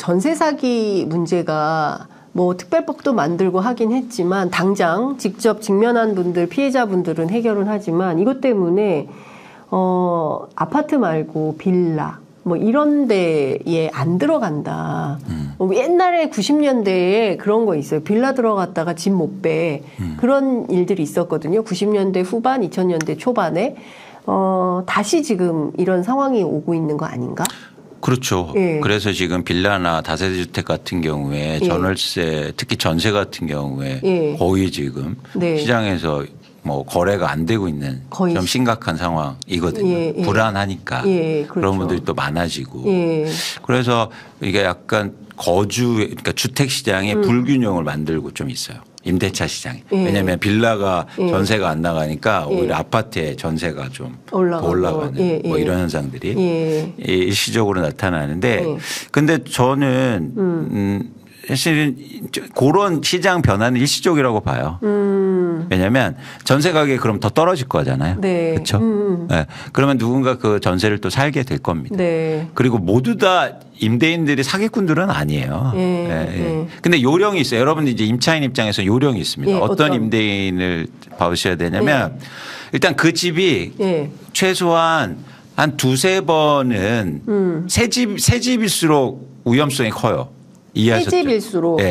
전세 사기 문제가 뭐 특별법도 만들고 하긴 했지만 당장 직접 직면한 분들, 피해자분들은 해결은 하지만 이것 때문에 아파트 말고 빌라 뭐 이런 데에 안 들어간다. 옛날에 90년대에 그런 거 있어요. 빌라 들어갔다가 집 못 빼. 그런 일들이 있었거든요. 90년대 후반, 2000년대 초반에. 다시 지금 이런 상황이 오고 있는 거 아닌가? 그렇죠. 예. 그래서 지금 빌라나 다세대 주택 같은 경우에 전월세 특히 전세 같은 경우에 거의 지금 시장에서 뭐 거래가 안 되고 있는 좀 심각한 상황이거든요. 불안하니까 그렇죠. 그런 분들이 또 많아지고 그래서 이게 약간 그러니까 주택 시장에 불균형을 만들고 좀 있어요. 임대차 시장에. 왜냐하면 빌라가 전세가 안 나가니까 오히려 아파트의 전세가 좀 더 올라가는 뭐 이런 현상들이 일시적으로 나타나는데 근데 저는 사실은 그런 시장 변화는 일시적이라고 봐요. 왜냐하면 전세 가격이 그럼 더 떨어질 거잖아요. 네. 그렇죠. 네. 그러면 누군가 그 전세를 또 살게 될 겁니다. 네. 그리고 모두 다 임대인들이 사기꾼들은 아니에요. 근데 요령이 있어요. 여러분 이제 임차인 입장에서 요령이 있습니다. 어떤 임대인을 봐주셔야 되냐면 일단 그 집이 최소한 한 두세 번은 새 집일수록 위험성이 커요. 이해하셨죠? 새 집일수록.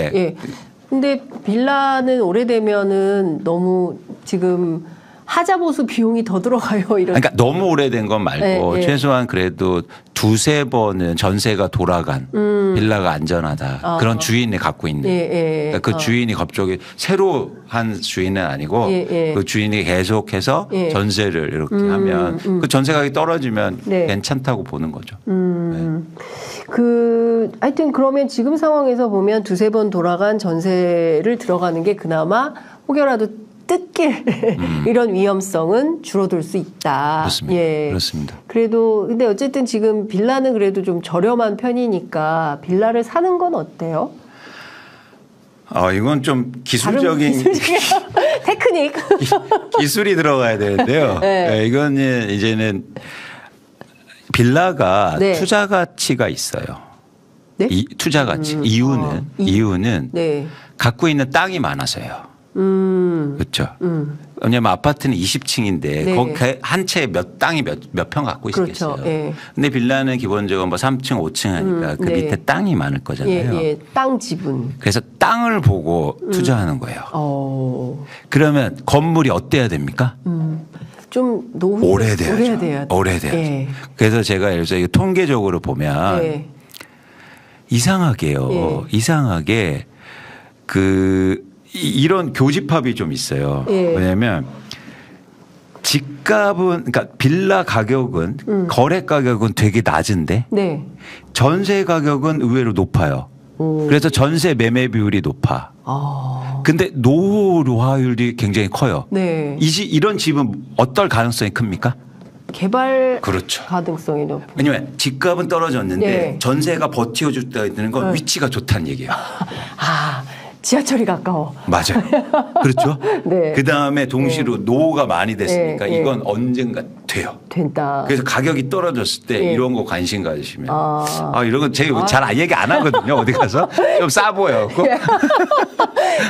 근데 빌라는 오래되면은 너무 지금 하자보수 비용이 더 들어가요. 이런. 그러니까 너무 오래된 건 말고 최소한 그래도 두세 번은 전세가 돌아간 빌라가 안전하다. 그런 주인이 갖고 있는. 그러니까 그 주인이 갑자기 새로 한 주인은 아니고 그 주인이 계속해서 전세를 이렇게 하면 그 전세 가격이 떨어지면 괜찮다고 보는 거죠. 하여튼 그러면 지금 상황에서 보면 두세 번 돌아간 전세를 들어가는 게 그나마 혹여라도 뜯길 이런 위험성은 줄어들 수 있다. 그렇습니다. 그렇습니다. 그래도 근데 어쨌든 지금 빌라는 그래도 좀 저렴한 편이니까 빌라를 사는 건 어때요? 이건 좀 기술적인 테크닉 기술이 들어가야 되는데요. 이거는 이제는 빌라가 투자 가치가 있어요. 투자 가치. 이유는 갖고 있는 땅이 많아서요. 그렇죠. 왜냐하면 아파트는 20층인데 거기 한 채에 땅이 몇 평 갖고 있겠어요. 그런데 빌라는 기본적으로 뭐 3층, 5층 하니까 그 밑에 땅이 많을 거잖아요. 땅 지분. 그래서 땅을 보고 투자하는 거예요. 그러면 건물이 어때야 됩니까? 좀 오래돼야죠. 그래서 제가 예를 들어서 통계적으로 보면 이상하게 이런 교집합이 좀 있어요. 왜냐하면 집값은 그러니까 빌라 가격은 거래 가격은 되게 낮은데 전세 가격은 의외로 높아요. 그래서 전세 매매 비율이 높아. 근데 노후화율이 굉장히 커요. 이런 집은 어떨 가능성이 큽니까? 개발 그렇죠. 가능성이 높은. 왜냐하면 집값은 떨어졌는데 전세가 버티어줬다는 건 위치가 좋다는 얘기예요. 지하철이 가까워. 맞아요. 그렇죠. 그 다음에 동시로 노후가 많이 됐으니까 이건 언젠가 돼요. 된다. 그래서 가격이 떨어졌을 때 이런 거 관심 가지시면 이런 건 제가 잘 얘기 안 하거든요. 어디 가서 좀 싸 보여.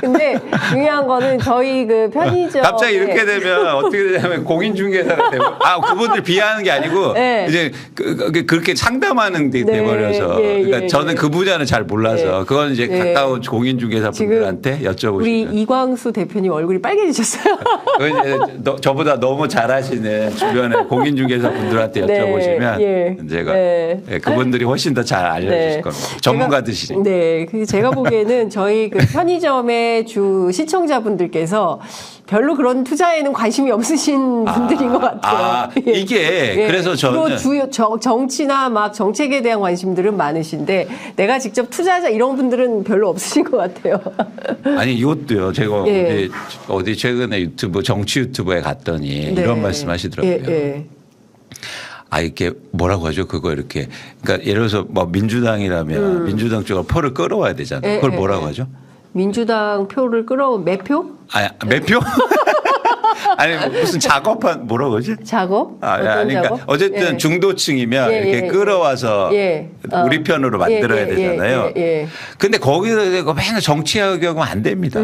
근데 중요한 거는 저희 그 편의점 갑자기 이렇게 되면 어떻게 되냐면 공인중개사가 되고 그분들 비하하는 게 아니고 이제 그렇게 상담하는 게 돼버려서 그러니까 저는 그 분야는 잘 몰라서 그건 이제 가까운 공인중개사 분들한테 여쭤보시면 우리 이광수 대표님 얼굴이 빨개지셨어요. 저보다 너무 잘하시는 주변에 공인중개사 분들한테 여쭤보시면 제가 그분들이 훨씬 더 잘 알려주실 겁니다. 전문가들이시니까. 제가 보기에는 저희 그 편의점의 주 시청자분들께서 별로 그런 투자에는 관심이 없으신 분들인 것 같아요. 이게 그래서 저는 정치나 막 정책에 대한 관심들은 많으신데 내가 직접 투자자 이런 분들은 별로 없으신 것 같아요. 아니 이것도요. 제가 어디 최근에 정치 유튜브에 갔더니 이런 말씀하시더라고요. 이렇게 뭐라고 하죠? 그거 이렇게 그러니까 예를 들어서 뭐 민주당이라면 민주당 쪽으로 표를 끌어와야 되잖아요. 그걸 뭐라고 하죠? 민주당 표를 끌어온 매표? 매표? 아니 무슨 작업한 뭐라고 그러지? 작업? 그러니까 작업? 어쨌든 예. 중도층이면 이렇게 끌어와서 우리 편으로 만들어야 되잖아요. 근데 거기서 맨날 정치하고 하면 안 됩니다.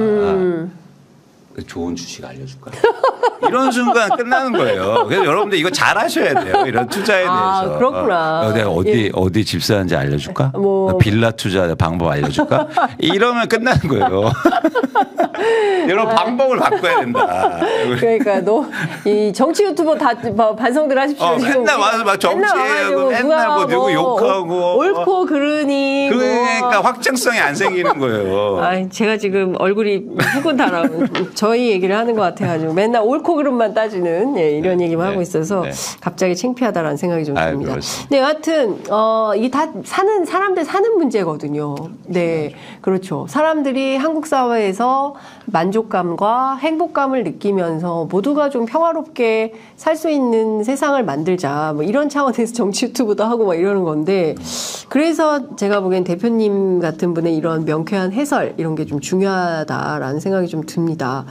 좋은 주식 알려줄까요? 이런 순간 끝나는 거예요. 그래서 여러분들 이거 잘 하셔야 돼요. 이런 투자에 대해서. 그렇구나. 내가 어디 집 사는지 알려줄까? 빌라 투자 방법 알려줄까? 이러면 끝나는 거예요. 이런 방법을 바꿔야 된다. 그러니까 이 정치 유튜버 다 반성들 하십시오. 맨날 와서 막 정치하고 맨날 뭐 누구 욕하고 옳고 그르니 그러니까 확장성이 안 생기는 거예요. 제가 지금 얼굴이 후끈달아요. 저희 얘기를 하는 것 같아가지고 맨날 옳고 그름만 따지는 이런 얘기만 하고 있어서 갑자기 창피하다라는 생각이 좀 듭니다. 네, 여하튼 이게 다 사람들 사는 문제거든요. 네, 그렇죠. 사람들이 한국 사회에서 만족감과 행복감을 느끼면서 모두가 좀 평화롭게 살 수 있는 세상을 만들자. 뭐 이런 차원에서 정치 유튜브도 하고 막 이러는 건데 그래서 제가 보기엔 대표님 같은 분의 이런 명쾌한 해설 이런 게 좀 중요하다라는 생각이 좀 듭니다.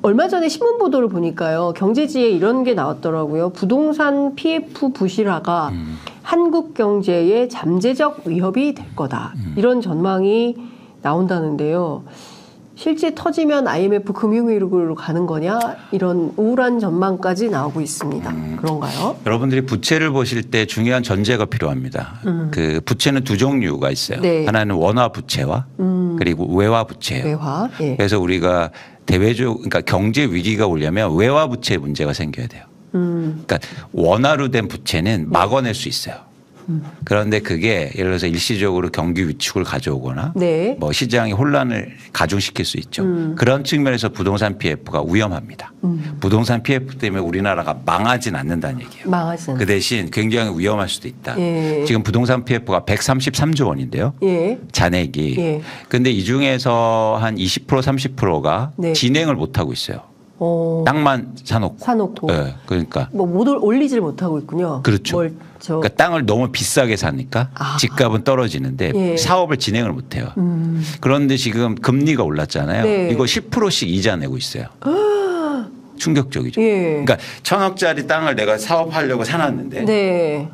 얼마 전에 신문 보도를 보니까요. 경제지에 이런 게 나왔더라고요. 부동산 PF 부실화가 한국 경제의 잠재적 위협이 될 거다. 이런 전망이 나온다는데요. 실제 터지면 IMF 금융위기로 가는 거냐? 이런 우울한 전망까지 나오고 있습니다. 그런가요? 여러분들이 부채를 보실 때 중요한 전제가 필요합니다. 그 부채는 두 종류가 있어요. 네. 하나는 원화 부채와 그리고 외화 부채예요. 외화. 예. 그래서 우리가 그러니까 경제 위기가 오려면 외화 부채 문제가 생겨야 돼요. 그러니까 원화로 된 부채는 막아낼 수 있어요. 그런데 그게 예를 들어서 일시적으로 경기 위축을 가져오거나 뭐 시장의 혼란을 가중시킬 수 있죠. 그런 측면에서 부동산 PF가 위험합니다. 부동산 PF 때문에 우리나라가 망하진 않는다는 얘기예요. 그 대신 굉장히 위험할 수도 있다. 지금 부동산 PF가 133조 원인데요. 잔액이. 근데 이 중에서 한 20% 30%가 진행을 못하고 있어요. 땅만 사놓고. 네, 그러니까. 못 올리질 못하고 있군요. 그렇죠. 그러니까 땅을 너무 비싸게 사니까 집값은 떨어지는데 사업을 진행을 못해요. 그런데 지금 금리가 올랐잖아요. 이거 10%씩 이자 내고 있어요. 충격적이죠. 그러니까 1,000억짜리 땅을 내가 사업하려고 사놨는데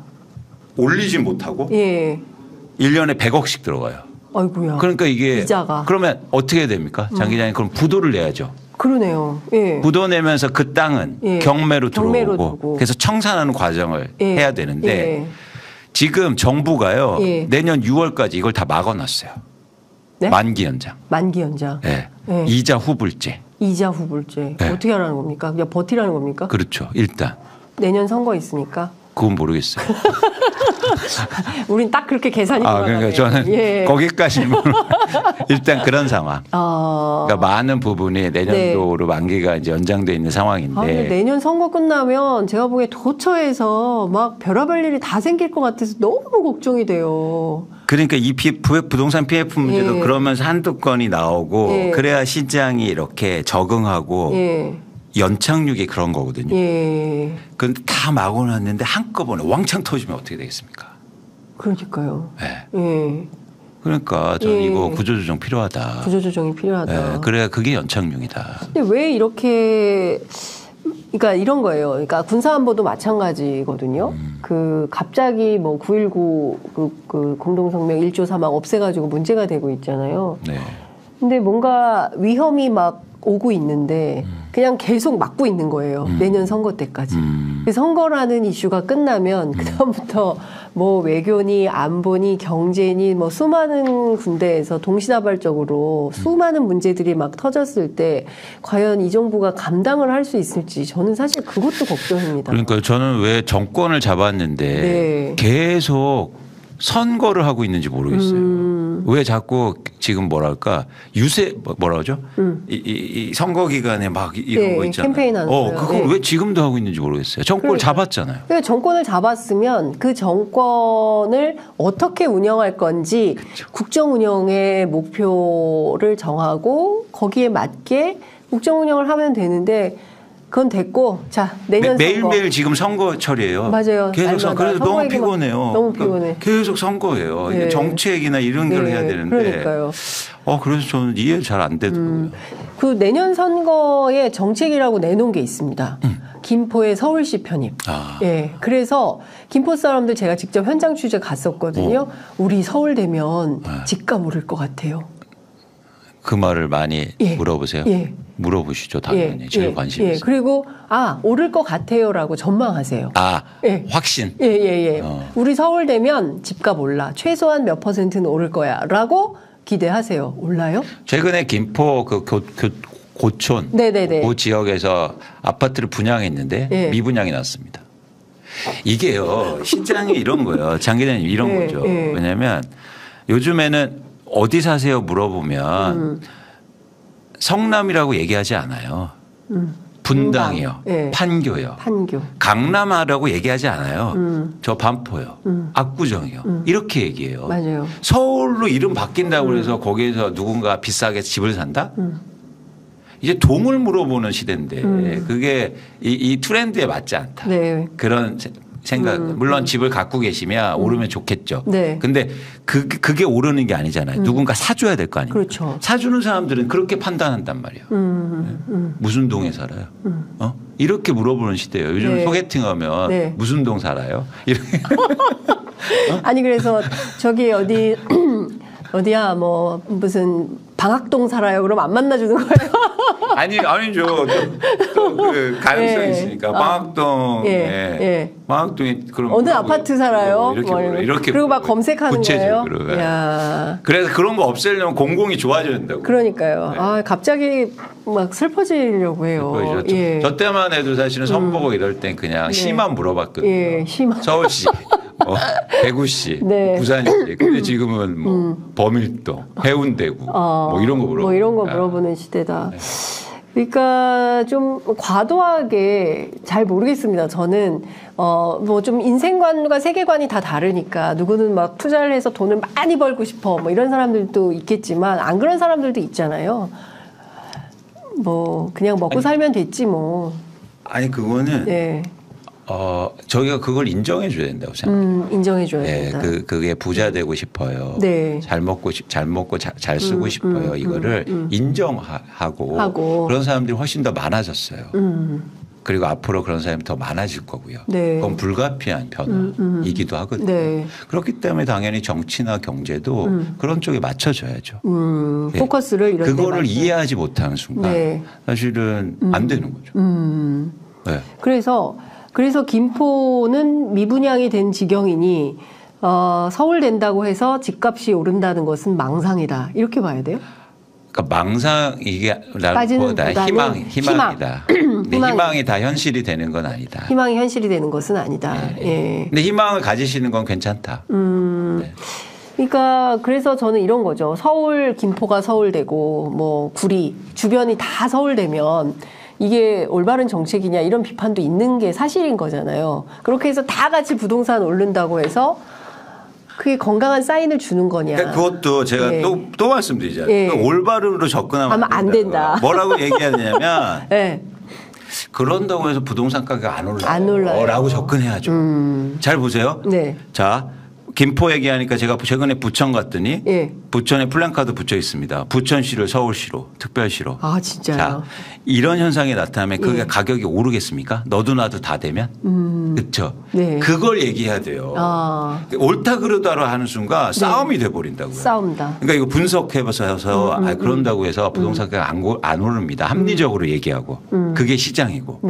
올리지 못하고 1년에 100억씩 들어가요. 아이고야. 그러니까 이게 이자가. 그러면 어떻게 됩니까? 장 기자님 그럼 부도를 내야죠. 그러네요. 부도 내면서 그 땅은 경매로 들어오고 그래서 청산하는 과정을 해야 되는데 지금 정부가요. 내년 6월까지 이걸 다 막아놨어요. 만기 연장. 만기 연장. 이자 후불제. 이자 후불제. 어떻게 하라는 겁니까? 그냥 버티라는 겁니까? 그렇죠. 일단. 내년 선거 있으니까. 그건 모르겠어요. 우린 딱 그렇게 계산이 그러니까 저는 거기까지는 일단 그런 상황. 그러니까 많은 부분이 내년도로 만기가 이제 연장돼 있는 상황인데. 근데 내년 선거 끝나면 제가 보기에 도처에서 막 별의별 일이 다 생길 것 같아서 너무 걱정이 돼요. 그러니까 이 부동산 PF 문제도 그러면서 한두 건이 나오고 그래야 시장이 이렇게 적응하고 연착륙이 그런 거거든요. 그런데 다 막아놨는데 한꺼번에 왕창 터지면 어떻게 되겠습니까? 그러니까요. 그러니까 저는 이거 구조조정 필요하다. 구조조정이 필요하다. 그래야 그게 연착륙이다. 근데 왜 이렇게 그러니까 이런 거예요. 그러니까 군사안보도 마찬가지거든요. 갑자기 뭐 9.19 그 공동성명 1조 3항 없애가지고 문제가 되고 있잖아요. 근데 뭔가 위험이 막 오고 있는데 그냥 계속 막고 있는 거예요. 내년 선거 때까지. 선거라는 이슈가 끝나면 그다음부터 뭐 외교니 안보니 경제니 뭐 수많은 군데에서 동시다발적으로 수많은 문제들이 막 터졌을 때 과연 이 정부가 감당을 할 수 있을지 저는 사실 그것도 걱정입니다. 그러니까 저는 왜 정권을 잡았는데 계속 선거를 하고 있는지 모르겠어요. 왜 자꾸 지금 뭐랄까 뭐라 그러죠? 이 선거 기간에 막 이런 거 있잖아요. 캠페인 하는 거예요. 그걸 왜 지금도 하고 있는지 모르겠어요. 정권을 잡았잖아요. 그러니까 정권을 잡았으면 그 정권을 어떻게 운영할 건지 국정 운영의 목표를 정하고 거기에 맞게 국정 운영을 하면 되는데 그건 됐고, 자, 내년 매일매일 지금 선거철이에요. 맞아요. 계속 그래서 너무 피곤해요. 너무 피곤해. 계속 선거예요. 네. 정책이나 이런 걸 해야 되는데. 그러니까요. 그래서 저는 이해 잘 안 되더라고요. 그 내년 선거에 정책이라고 내놓은 게 있습니다. 김포의 서울시 편입. 예. 그래서 김포 사람들 제가 직접 현장 취재 갔었거든요. 우리 서울 되면 집값 오를 것 같아요. 그 말을 많이 물어보세요. 물어보시죠, 당연히. 제일 관심 있어요. 그리고 오를 것 같아요라고 전망하세요. 확신. 우리 서울 되면 집값 올라. 최소한 몇 %는 오를 거야라고 기대하세요. 올라요? 최근에 김포 그 고촌 그 지역에서 아파트를 분양했는데 미분양이 났습니다. 이게요, 시장이 이런 거예요. 장 기자님 이런 거죠. 왜냐하면 요즘에는 어디 사세요 물어보면 성남이라고 얘기하지 않아요. 분당이요. 판교요. 강남하라고 얘기하지 않아요. 저 반포요. 압구정이요. 이렇게 얘기해요. 맞아요. 서울로 이름 바뀐다고 해서 거기에서 누군가 비싸게 집을 산다? 이제 동을 물어보는 시대인데 그게 이 트렌드에 맞지 않다. 그런 생각. 물론 집을 갖고 계시면 오르면 좋겠죠. 근데 그게 오르는 게 아니잖아요. 누군가 사줘야 될 거 아니에요. 그렇죠. 사주는 사람들은 그렇게 판단한단 말이에요. 무슨 동에 살아요? 이렇게 물어보는 시대예요. 요즘 소개팅하면 무슨 동 살아요? 이렇게. 아니 그래서 저기 어디야 뭐 무슨 방학동 살아요. 그럼 안 만나주는 거예요? 아니죠. 또 그 가능성이 있으니까 방학동에 방학동에 그럼 어느 아파트 살아요? 이렇게 그리고 막 검색하는 거예요. 그래서 그런 거 없애려면 공공이 좋아져야 된다고. 그러니까요. 갑자기 막 슬퍼지려고 해요. 저 때만 해도 사실은 선보고 이럴 땐 그냥 시만 물어봤거든요. 서울시. 대구시, 부산시. 근데 지금은 뭐 범일동, 해운대구 뭐 이런 거 물어보는 시대다. 그러니까 좀 과도하게 잘 모르겠습니다. 저는 뭐 좀 인생관과 세계관이 다 다르니까 누구는 막 투자를 해서 돈을 많이 벌고 싶어 뭐 이런 사람들도 있겠지만 안 그런 사람들도 있잖아요. 뭐 그냥 먹고 살면 됐지 뭐. 아니 그거는 저희가 그걸 인정해 줘야 된다고 생각해요. 인정해 줘야 된다. 그게 부자 되고 싶어요. 잘 먹고 잘 쓰고 싶어요. 이거를 인정하고 그런 사람들이 훨씬 더 많아졌어요. 그리고 앞으로 그런 사람이 더 많아질 거고요. 그건 불가피한 변화이기도 하거든요. 그렇기 때문에 당연히 정치나 경제도 그런 쪽에 맞춰줘야죠. 포커스를 이런 그거를 이해하지 못하는 순간 사실은 안 되는 거죠. 그래서 김포는 미분양이 된 지경이니 서울 된다고 해서 집값이 오른다는 것은 망상이다. 이렇게 봐야 돼요? 그러니까 망상이라기보다 희망이다. 근데 희망이 다 현실이 되는 건 아니다. 희망이 현실이 되는 것은 아니다. 근데 희망을 가지시는 건 괜찮다. 그러니까 그래서 저는 이런 거죠. 김포가 서울되고 뭐 구리 주변이 다 서울되면 이게 올바른 정책이냐 이런 비판도 있는 게 사실인 거잖아요. 그렇게 해서 다 같이 부동산 오른다고 해서 그게 건강한 사인을 주는 거냐. 그러니까 그것도 제가 또 말씀드리잖아요. 올바름으로 접근하면 안 된다. 뭐라고 얘기해야 되냐면 그런다고 해서 부동산 가격 안 올라요. 라고 접근해야죠. 잘 보세요. 자, 김포 얘기하니까 제가 최근에 부천 갔더니 부천에 플랜카드 붙여 있습니다. 부천시를 서울시로 특별시로. 진짜요? 자, 이런 현상이 나타나면 그게 가격이 오르겠습니까? 너도 나도 다 되면? 그렇죠. 그걸 얘기해야 돼요. 옳다 그르다로 하는 순간 싸움이 돼버린다고요. 싸움다. 그러니까 이거 분석해봐서 그런다고 해서 부동산 가격 안 오릅니다. 합리적으로 얘기하고 그게 시장이고.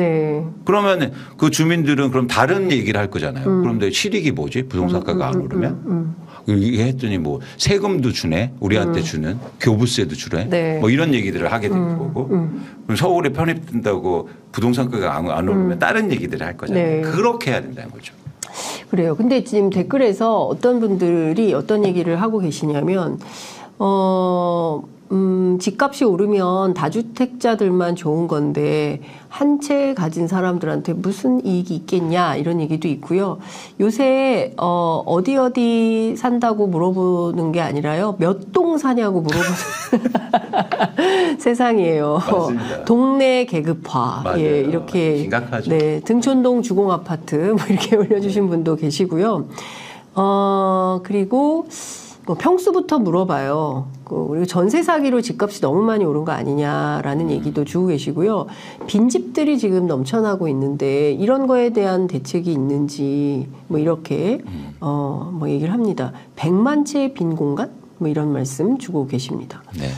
그러면 그 주민들은 그럼 다른 얘기를 할 거잖아요. 그럼 내 실익이 뭐지? 부동산 가격 안 오르면? 이게 했더니 뭐 세금도 주네, 우리한테 주는 교부세도 주네, 뭐 이런 얘기들을 하게 되는 거고, 그럼 서울에 편입된다고 부동산 가격 안 오르면 다른 얘기들을 할 거잖아요. 그렇게 해야 된다는 거죠. 그래요. 근데 지금 댓글에서 어떤 분들이 어떤 얘기를 하고 계시냐면, 집값이 오르면 다주택자들만 좋은 건데 한 채 가진 사람들한테 무슨 이익이 있겠냐 이런 얘기도 있고요. 요새 어디 산다고 물어보는 게 아니라요. 몇 동 사냐고 물어보는 세상이에요. 맞습니다. 동네 계급화. 맞아요. 예, 이렇게 심각하죠. 네, 등촌동 주공 아파트 뭐 이렇게 올려주신 분도 계시고요. 그리고 뭐 평수부터 물어봐요. 그리고 전세 사기로 집값이 너무 많이 오른 거 아니냐라는 얘기도 주고 계시고요. 빈집들이 지금 넘쳐나고 있는데 이런 거에 대한 대책이 있는지 뭐 이렇게 뭐 얘기를 합니다. 100만 채의 빈 공간 뭐 이런 말씀 주고 계십니다. 네.